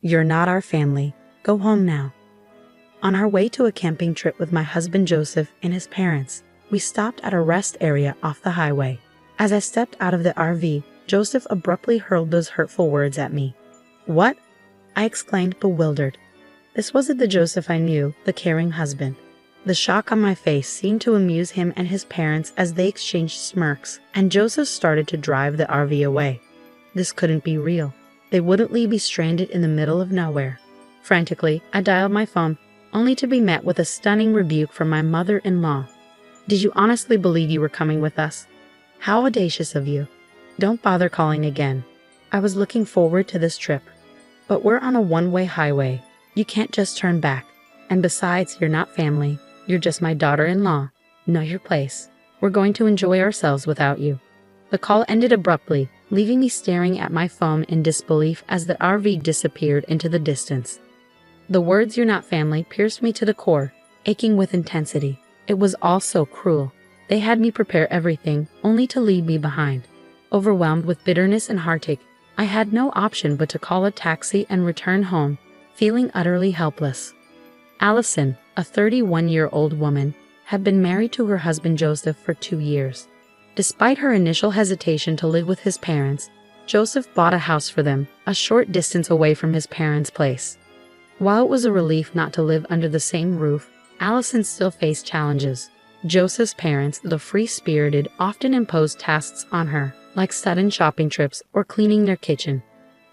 You're not our family. Go home now. On our way to a camping trip with my husband Joseph and his parents, we stopped at a rest area off the highway. As I stepped out of the RV, Joseph abruptly hurled those hurtful words at me. What? I exclaimed, bewildered. This wasn't the Joseph I knew, the caring husband. The shock on my face seemed to amuse him and his parents as they exchanged smirks, and Joseph started to drive the RV away. This couldn't be real. They wouldn't leave me stranded in the middle of nowhere. Frantically, I dialed my phone, only to be met with a stunning rebuke from my mother-in-law. Did you honestly believe you were coming with us? How audacious of you. Don't bother calling again. I was looking forward to this trip. But we're on a one-way highway. You can't just turn back. And besides, you're not family. You're just my daughter-in-law. Know your place. We're going to enjoy ourselves without you. The call ended abruptly, leaving me staring at my phone in disbelief as the RV disappeared into the distance. The words "you're not family" pierced me to the core, aching with intensity. It was all so cruel. They had me prepare everything, only to leave me behind. Overwhelmed with bitterness and heartache, I had no option but to call a taxi and return home, feeling utterly helpless. Allison, a 31-year-old woman, had been married to her husband Joseph for 2 years. Despite her initial hesitation to live with his parents, Joseph bought a house for them, a short distance away from his parents' place. While it was a relief not to live under the same roof, Allison still faced challenges. Joseph's parents, the free-spirited, often imposed tasks on her, like sudden shopping trips or cleaning their kitchen.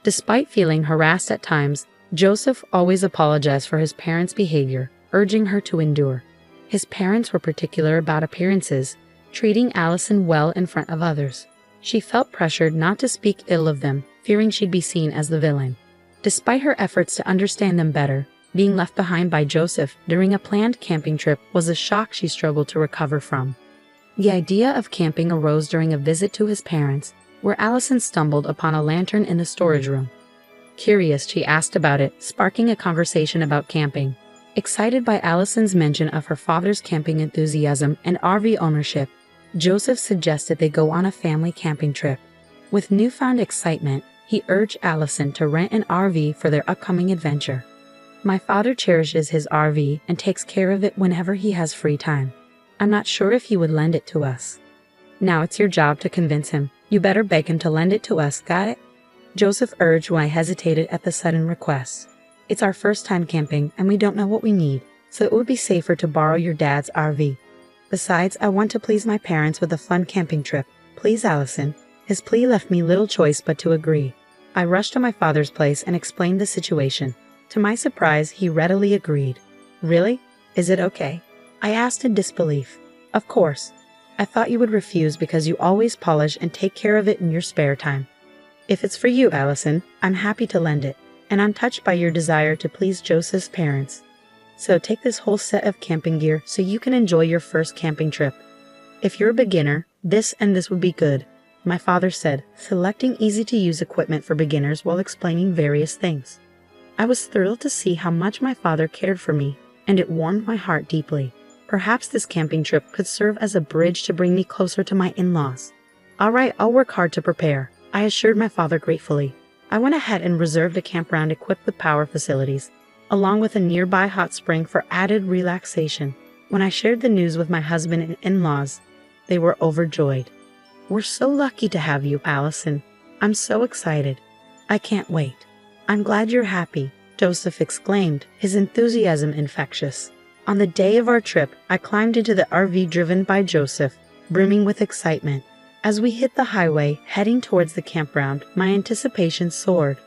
Despite feeling harassed at times, Joseph always apologized for his parents' behavior, urging her to endure. His parents were particular about appearances, treating Allison well in front of others. She felt pressured not to speak ill of them, fearing she'd be seen as the villain. Despite her efforts to understand them better, being left behind by Joseph during a planned camping trip was a shock she struggled to recover from. The idea of camping arose during a visit to his parents, where Allison stumbled upon a lantern in the storage room. Curious, she asked about it, sparking a conversation about camping. Excited by Allison's mention of her father's camping enthusiasm and RV ownership, Joseph suggested they go on a family camping trip. With newfound excitement, he urged Allison to rent an RV for their upcoming adventure. My father cherishes his RV and takes care of it whenever he has free time. I'm not sure if he would lend it to us. Now it's your job to convince him. You better beg him to lend it to us, got it? Joseph urged when I hesitated at the sudden request. It's our first time camping and we don't know what we need, so it would be safer to borrow your dad's RV. Besides, I want to please my parents with a fun camping trip. Please, Allison. His plea left me little choice but to agree. I rushed to my father's place and explained the situation. To my surprise, he readily agreed. Really? Is it okay? I asked in disbelief. Of course. I thought you would refuse because you always polish and take care of it in your spare time. If it's for you, Allison, I'm happy to lend it, and I'm touched by your desire to please Joseph's parents. So take this whole set of camping gear so you can enjoy your first camping trip. If you're a beginner, this and this would be good, my father said, selecting easy-to-use equipment for beginners while explaining various things. I was thrilled to see how much my father cared for me, and it warmed my heart deeply. Perhaps this camping trip could serve as a bridge to bring me closer to my in-laws. All right, I'll work hard to prepare, I assured my father gratefully. I went ahead and reserved a campground equipped with power facilities, along with a nearby hot spring for added relaxation. When I shared the news with my husband and in-laws, they were overjoyed. We're so lucky to have you, Allison. I'm so excited. I can't wait. I'm glad you're happy, Joseph exclaimed, his enthusiasm infectious. On the day of our trip, I climbed into the RV driven by Joseph, brimming with excitement. As we hit the highway, heading towards the campground, my anticipation soared.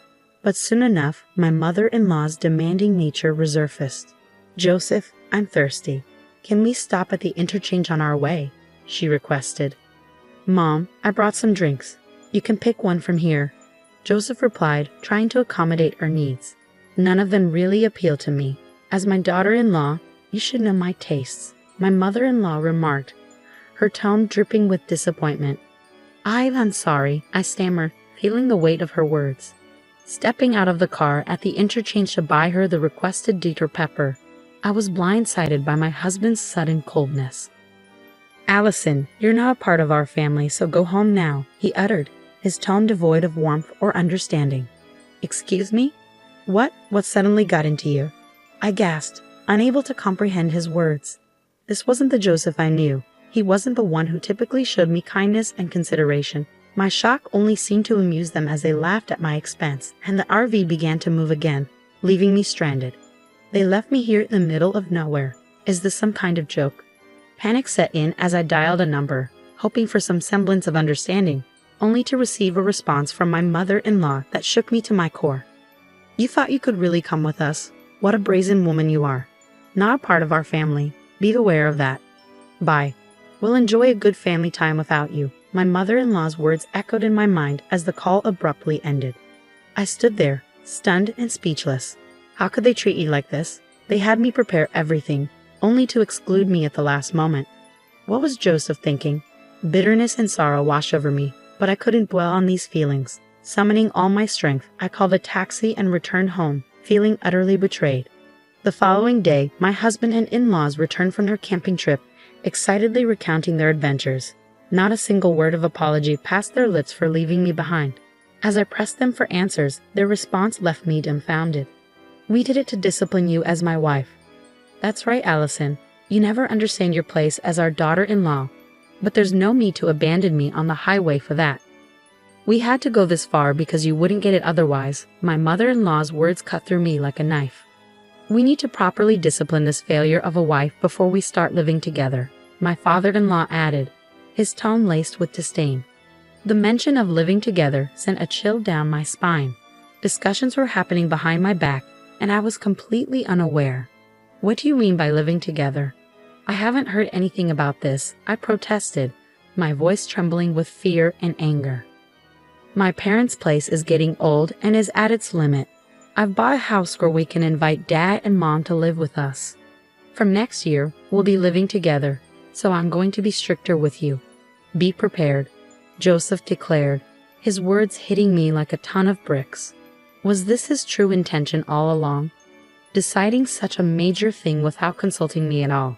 But soon enough, my mother-in-law's demanding nature resurfaced. Joseph, I'm thirsty. Can we stop at the interchange on our way? She requested. Mom, I brought some drinks. You can pick one from here. Joseph replied, trying to accommodate her needs. None of them really appealed to me. As my daughter-in-law, you should know my tastes, my mother-in-law remarked, her tone dripping with disappointment. I'm sorry, I stammered, feeling the weight of her words. Stepping out of the car at the interchange to buy her the requested Dieter Pepper, I was blindsided by my husband's sudden coldness. Allison, you're not a part of our family, so go home now, he uttered, his tone devoid of warmth or understanding. Excuse me? What suddenly got into you? I gasped, unable to comprehend his words. This wasn't the Joseph I knew. He wasn't the one who typically showed me kindness and consideration. My shock only seemed to amuse them as they laughed at my expense, and the RV began to move again, leaving me stranded. They left me here in the middle of nowhere. Is this some kind of joke? Panic set in as I dialed a number, hoping for some semblance of understanding, only to receive a response from my mother-in-law that shook me to my core. You thought you could really come with us? What a brazen woman you are. Not a part of our family. Be aware of that. Bye. We'll enjoy a good family time without you. My mother-in-law's words echoed in my mind as the call abruptly ended. I stood there, stunned and speechless. How could they treat you like this? They had me prepare everything, only to exclude me at the last moment. What was Joseph thinking? Bitterness and sorrow washed over me, but I couldn't dwell on these feelings. Summoning all my strength, I called a taxi and returned home, feeling utterly betrayed. The following day, my husband and in-laws returned from their camping trip, excitedly recounting their adventures. Not a single word of apology passed their lips for leaving me behind. As I pressed them for answers, their response left me dumbfounded. We did it to discipline you as my wife. That's right, Allison. You never understand your place as our daughter-in-law. But there's no need to abandon me on the highway for that. We had to go this far because you wouldn't get it otherwise. My mother-in-law's words cut through me like a knife. We need to properly discipline this failure of a wife before we start living together, my father-in-law added, his tone laced with disdain. The mention of living together sent a chill down my spine. Discussions were happening behind my back, and I was completely unaware. What do you mean by living together? I haven't heard anything about this, I protested, my voice trembling with fear and anger. My parents' place is getting old and is at its limit. I've bought a house where we can invite Dad and Mom to live with us. From next year, we'll be living together, so I'm going to be stricter with you. Be prepared, Joseph declared, his words hitting me like a ton of bricks. Was this his true intention all along? Deciding such a major thing without consulting me at all.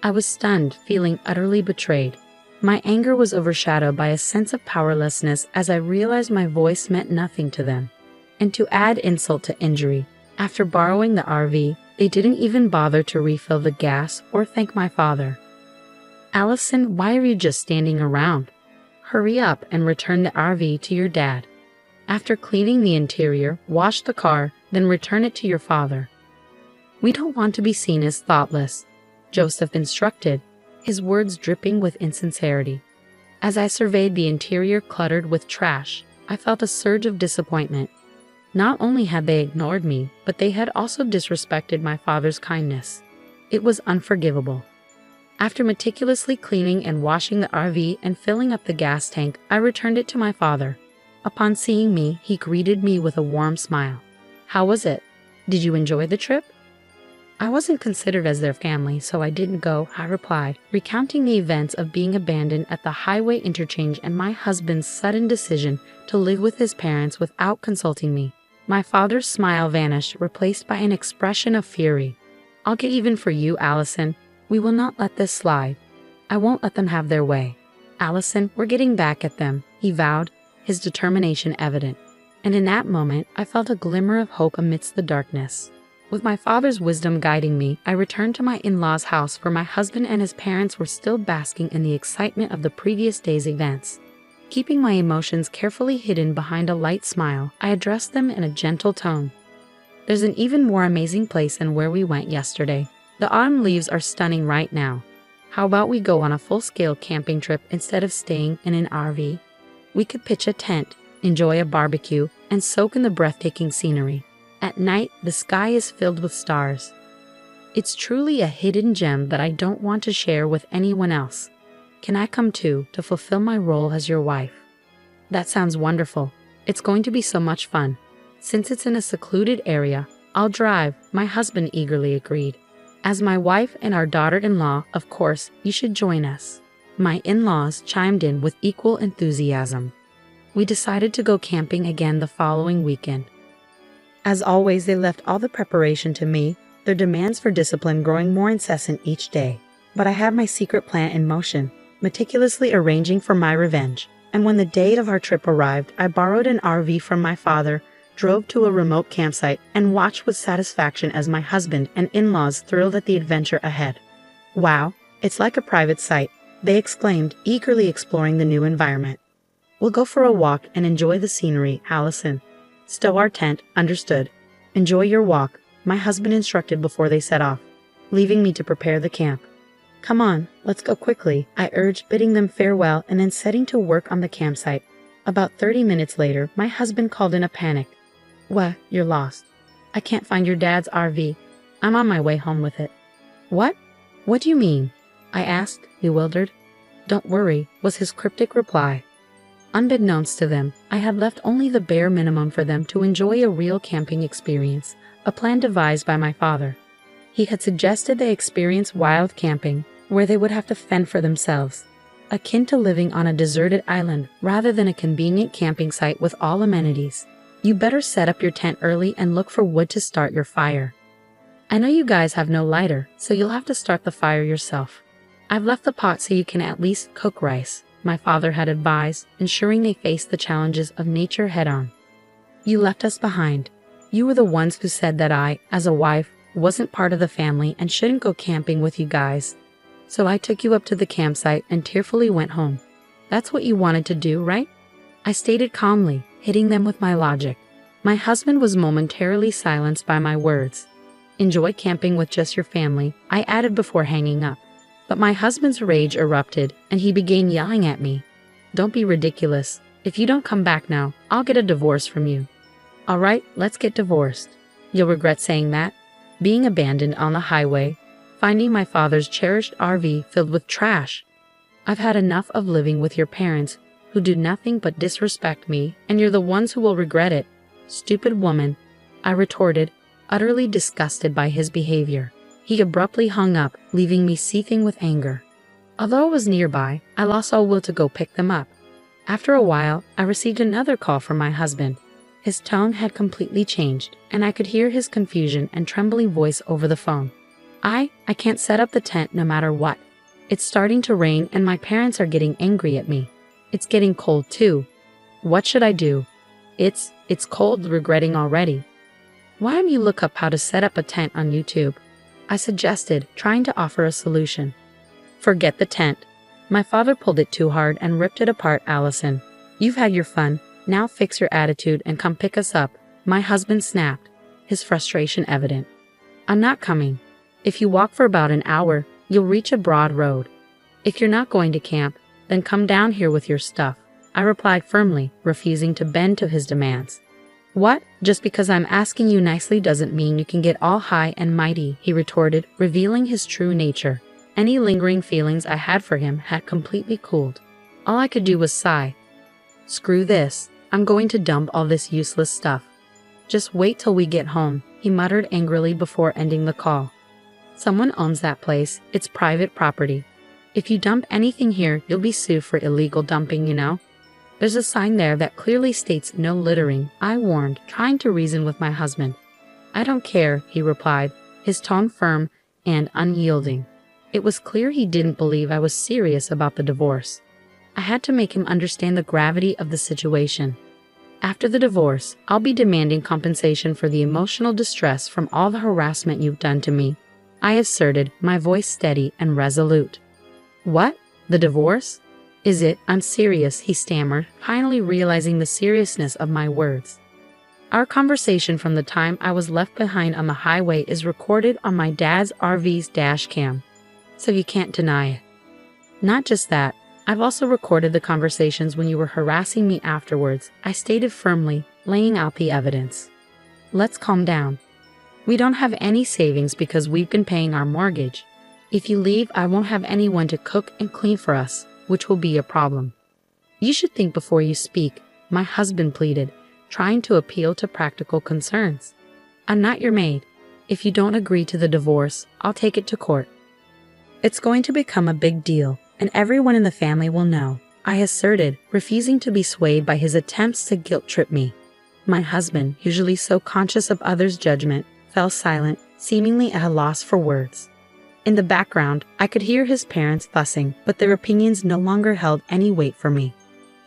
I was stunned, feeling utterly betrayed. My anger was overshadowed by a sense of powerlessness as I realized my voice meant nothing to them. And to add insult to injury, after borrowing the RV, they didn't even bother to refill the gas or thank my father. Allison, why are you just standing around? Hurry up and return the RV to your dad. After cleaning the interior, wash the car, then return it to your father. We don't want to be seen as thoughtless, Joseph instructed, his words dripping with insincerity. As I surveyed the interior cluttered with trash, I felt a surge of disappointment. Not only had they ignored me, but they had also disrespected my father's kindness. It was unforgivable. After meticulously cleaning and washing the RV and filling up the gas tank, I returned it to my father. Upon seeing me, he greeted me with a warm smile. How was it? Did you enjoy the trip? I wasn't considered as their family, so I didn't go, I replied, recounting the events of being abandoned at the highway interchange and my husband's sudden decision to live with his parents without consulting me. My father's smile vanished, replaced by an expression of fury. I'll get even for you, Allison. We will not let this slide. I won't let them have their way. Allison, we're getting back at them, he vowed, his determination evident. And in that moment, I felt a glimmer of hope amidst the darkness. With my father's wisdom guiding me, I returned to my in-laws' house where my husband and his parents were still basking in the excitement of the previous day's events. Keeping my emotions carefully hidden behind a light smile, I addressed them in a gentle tone. There's an even more amazing place than where we went yesterday. The autumn leaves are stunning right now. How about we go on a full-scale camping trip instead of staying in an RV? We could pitch a tent, enjoy a barbecue, and soak in the breathtaking scenery. At night, the sky is filled with stars. It's truly a hidden gem that I don't want to share with anyone else. Can I come too to fulfill my role as your wife? That sounds wonderful. It's going to be so much fun. Since it's in a secluded area, I'll drive, my husband eagerly agreed. As my wife and our daughter-in-law, of course, you should join us. My in-laws chimed in with equal enthusiasm. We decided to go camping again the following weekend. As always, they left all the preparation to me, their demands for discipline growing more incessant each day. But I had my secret plan in motion, meticulously arranging for my revenge. And when the date of our trip arrived, I borrowed an RV from my father, drove to a remote campsite, and watched with satisfaction as my husband and in-laws thrilled at the adventure ahead. "Wow, it's like a private site," they exclaimed, eagerly exploring the new environment. "We'll go for a walk and enjoy the scenery, Allison." "Stow our tent, understood." "Enjoy your walk," my husband instructed before they set off, leaving me to prepare the camp. "Come on, let's go quickly," I urged, bidding them farewell and then setting to work on the campsite. About 30 minutes later, my husband called in a panic. "What, you're lost. I can't find your dad's RV. I'm on my way home with it." "What? What do you mean?" I asked, bewildered. "Don't worry," was his cryptic reply. Unbeknownst to them, I had left only the bare minimum for them to enjoy a real camping experience, a plan devised by my father. He had suggested they experience wild camping, where they would have to fend for themselves, akin to living on a deserted island rather than a convenient camping site with all amenities. "You better set up your tent early and look for wood to start your fire. I know you guys have no lighter, so you'll have to start the fire yourself. I've left the pot so you can at least cook rice," my father had advised, ensuring they faced the challenges of nature head-on. "You left us behind. You were the ones who said that I, as a wife, wasn't part of the family and shouldn't go camping with you guys. So I took you up to the campsite and tearfully went home. That's what you wanted to do, right?" I stated calmly, hitting them with my logic. My husband was momentarily silenced by my words. "Enjoy camping with just your family," I added before hanging up. But my husband's rage erupted, and he began yelling at me. "Don't be ridiculous. If you don't come back now, I'll get a divorce from you." "All right, let's get divorced. You'll regret saying that." Being abandoned on the highway, finding my father's cherished RV filled with trash. "I've had enough of living with your parents, who do nothing but disrespect me, and you're the ones who will regret it. Stupid woman," I retorted, utterly disgusted by his behavior. He abruptly hung up, leaving me seething with anger. Although I was nearby, I lost all will to go pick them up. After a while, I received another call from my husband. His tone had completely changed, and I could hear his confusion and trembling voice over the phone. I can't set up the tent no matter what. It's starting to rain and my parents are getting angry at me. It's getting cold too. What should I do? It's cold, regretting already. Why don't you look up how to set up a tent on YouTube?" I suggested, trying to offer a solution. "Forget the tent. My father pulled it too hard and ripped it apart, Allison. You've had your fun. Now fix your attitude and come pick us up," my husband snapped, his frustration evident. "I'm not coming. If you walk for about an hour, you'll reach a broad road. If you're not going to camp, then come down here with your stuff," I replied firmly, refusing to bend to his demands. "What? Just because I'm asking you nicely doesn't mean you can get all high and mighty," he retorted, revealing his true nature. Any lingering feelings I had for him had completely cooled. All I could do was sigh. "Screw this. I'm going to dump all this useless stuff." "Just wait till we get home," he muttered angrily before ending the call. "Someone owns that place. It's private property. If you dump anything here, you'll be sued for illegal dumping, you know. There's a sign there that clearly states no littering," I warned, trying to reason with my husband. "I don't care," he replied, his tone firm and unyielding. It was clear he didn't believe I was serious about the divorce. I had to make him understand the gravity of the situation. "After the divorce, I'll be demanding compensation for the emotional distress from all the harassment you've done to me," I asserted, my voice steady and resolute. "What? The divorce? Is it? I'm serious," he stammered, finally realizing the seriousness of my words. Our conversation from the time I was left behind on the highway is recorded on my dad's RV's dash cam, so you can't deny it. Not just that, I've also recorded the conversations when you were harassing me afterwards, I stated firmly, laying out the evidence. "Let's calm down. We don't have any savings because we've been paying our mortgage. If you leave, I won't have anyone to cook and clean for us, which will be a problem." "You should think before you speak," my husband pleaded, trying to appeal to practical concerns. "I'm not your maid. If you don't agree to the divorce, I'll take it to court. It's going to become a big deal, and everyone in the family will know," I asserted, refusing to be swayed by his attempts to guilt-trip me. My husband, usually so conscious of others' judgment, fell silent, seemingly at a loss for words. In the background, I could hear his parents fussing, but their opinions no longer held any weight for me.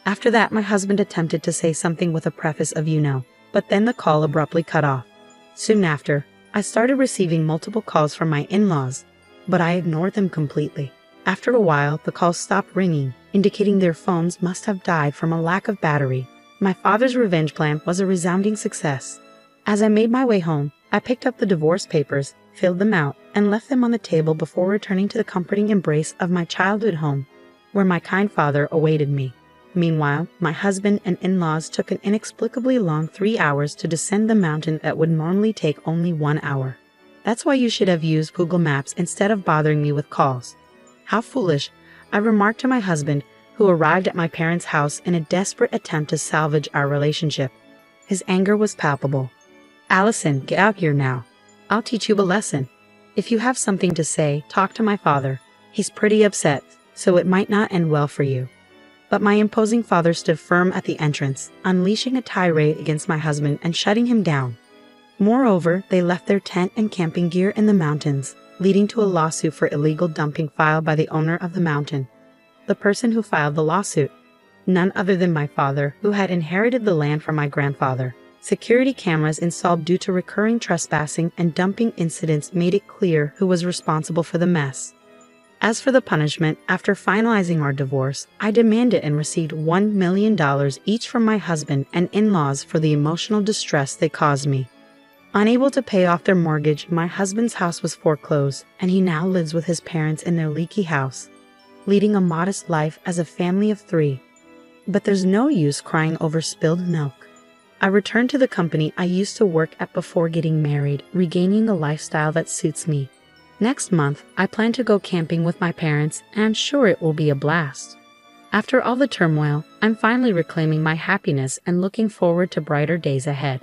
After that, my husband attempted to say something with a preface of "you know." But then the call abruptly cut off. Soon after, I started receiving multiple calls from my in-laws, but I ignored them completely. After a while, the calls stopped ringing, indicating their phones must have died from a lack of battery. My father's revenge plan was a resounding success. As I made my way home, I picked up the divorce papers, filled them out, and left them on the table before returning to the comforting embrace of my childhood home, where my kind father awaited me. Meanwhile, my husband and in-laws took an inexplicably long 3 hours to descend the mountain that would normally take only 1 hour. That's why you should have used Google Maps instead of bothering me with calls. How foolish, I remarked to my husband, who arrived at my parents' house in a desperate attempt to salvage our relationship. His anger was palpable. "Allison, get out here now. I'll teach you a lesson. If you have something to say, talk to my father. He's pretty upset, so it might not end well for you." But my imposing father stood firm at the entrance, unleashing a tirade against my husband and shutting him down. Moreover, they left their tent and camping gear in the mountains, leading to a lawsuit for illegal dumping filed by the owner of the mountain. The person who filed the lawsuit, none other than my father, who had inherited the land from my grandfather. Security cameras installed due to recurring trespassing and dumping incidents made it clear who was responsible for the mess. As for the punishment, after finalizing our divorce, I demanded and received $1 million each from my husband and in-laws for the emotional distress they caused me. Unable to pay off their mortgage, my husband's house was foreclosed, and he now lives with his parents in their leaky house, leading a modest life as a family of 3. But there's no use crying over spilled milk. I returned to the company I used to work at before getting married, regaining the lifestyle that suits me. Next month, I plan to go camping with my parents, and I'm sure it will be a blast. After all the turmoil, I'm finally reclaiming my happiness and looking forward to brighter days ahead.